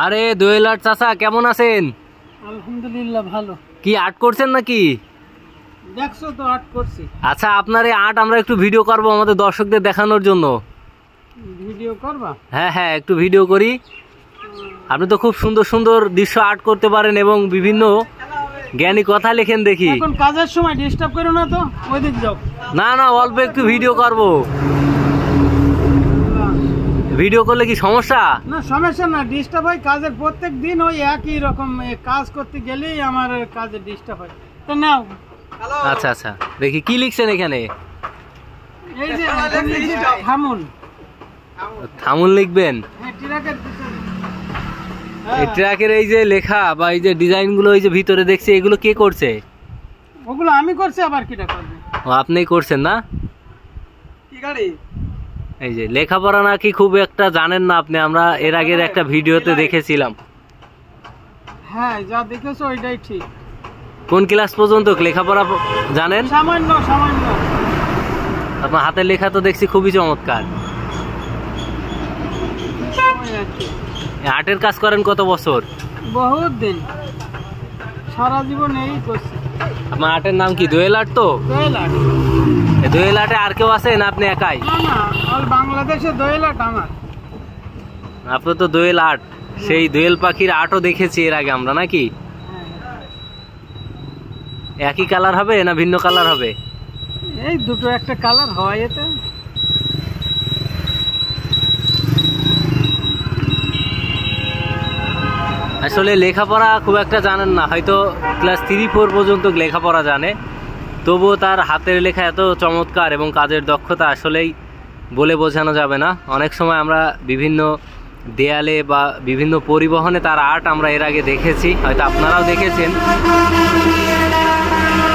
আরে দোয়েল আর্ট চাচা, কেমন আছেন? আলহামদুলিল্লাহ ভালো। কি আর্ট করছেন নাকি? দেখছো তো আর্ট করছি। আচ্ছা, আপনার এই আর্ট আমরা একটু ভিডিও করব আমাদের দর্শকদের দেখানোর জন্য। ভিডিও করবা? হ্যাঁ হ্যাঁ, একটু ভিডিও করি। আপনি তো খুব সুন্দর সুন্দর দৃশ্য আর্ট করতে পারেন এবং বিভিন্ন জ্ঞানী কথা লেখেন দেখি। এখন কাজের সময় ডিস্টার্ব করো না তো, ওইদিক যাও। না না, অল্প একটু ভিডিও করব। ভিডিও করলে কি সমস্যা? না সমস্যা না, ডিস্টার্ব হয় কাজের, প্রত্যেক দিন ওই একই রকম কাজ করতে গেলেই আমার কাজে ডিস্টার্ব হয়। তো নাও। আচ্ছা আচ্ছা, দেখি কি লিখছেন এখানে। এই যে থামুন। থামুন লিখবেন? হ্যাঁ, ট্রাকের এই ট্রাকের এই যে লেখা বা এই যে ডিজাইন গুলো এই যে ভিতরে দেখছি, এগুলো কে করছে? ওগুলো আমি করছি, আবার কিটা করবে? ও, আপনিই করছেন না? কি গাড়ি? এই যে লেখাপড়া নাকি খুব একটা জানেন না আপনি, আমরা এর আগের একটা ভিডিওতে দেখেছিলাম। হ্যাঁ, যা দেখেছো ওইটাই ঠিক। কোন ক্লাস পর্যন্ত লেখাপড়া জানেন? সামান্য সামান্য। আপনার হাতের লেখা তো দেখছি খুবই চমৎকার। আর্টের কাজ করেন কত বছর? বহুত দিন, সারা জীবন এই করছি। আপনার আর্টের নাম কি? দোয়েল আর্ট তো? দোয়েল আর্ট। দোয়েল আর্টে আর কেউ আছে না আপনি একাই? না না, অল বাংলাদেশে দোয়েল আর্ট আমার। আপনি তো দোয়েল আর্ট, সেই দোয়েল পাখির আর্টও দেখেছি এর আগে আমরা, নাকি? একই কালার হবে না ভিন্ন কালার হবে? এই দুটো একটা কালার হয় এতে। আসলে লেখাপড়া খুব একটা জানেন না, হয়তো ক্লাস 3-4 পর্যন্ত লেখাপড়া জানে, তবুও তার হাতের লেখা এত চমৎকার এবং কাজের দক্ষতা আসলেই বলে বোঝানো যাবে না। অনেক সময় আমরা বিভিন্ন দেয়ালে বা বিভিন্ন পরিবহনে তার আর্ট আমরা এর আগে দেখেছি, হয়তো আপনারাও দেখেছেন।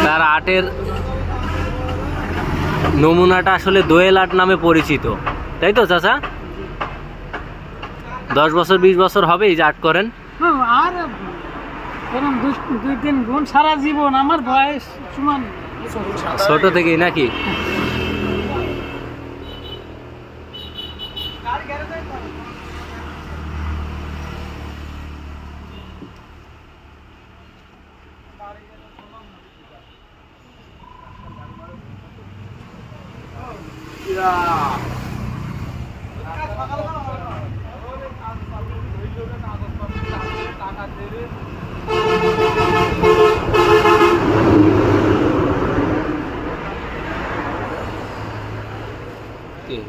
তার আর্টের নমুনাটা আসলে দোয়েল আর্ট নামে পরিচিত, তাই তো চাচা? 10 বছর 20 বছর হবে এই যে আর্ট করেন? আর এরকম 2-3 গুণ সারা জীবন, আমার বয়স সমান। ছোট থেকেই নাকি?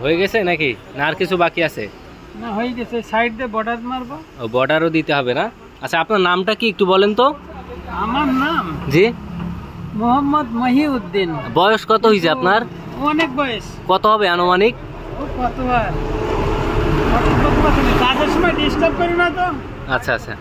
হয়ে গেছে নাকি, না আর কিছু বাকি আছে? না, হয়ে গেছে। সাইড দিয়ে বর্ডার মারবো। ও, বর্ডারও দিতে হবে না? আচ্ছা, আপনার নামটা কি একটু বলেন তো? আমার নাম? জি, মোহাম্মদ মহিউদ্দিন। বয়স কত হয়েছে আপনার? অনেক বয়স। কত হবে আনুমানিক? কতবার কাজের সময় ডিস্টার্ব করি না তো। আচ্ছা আচ্ছা।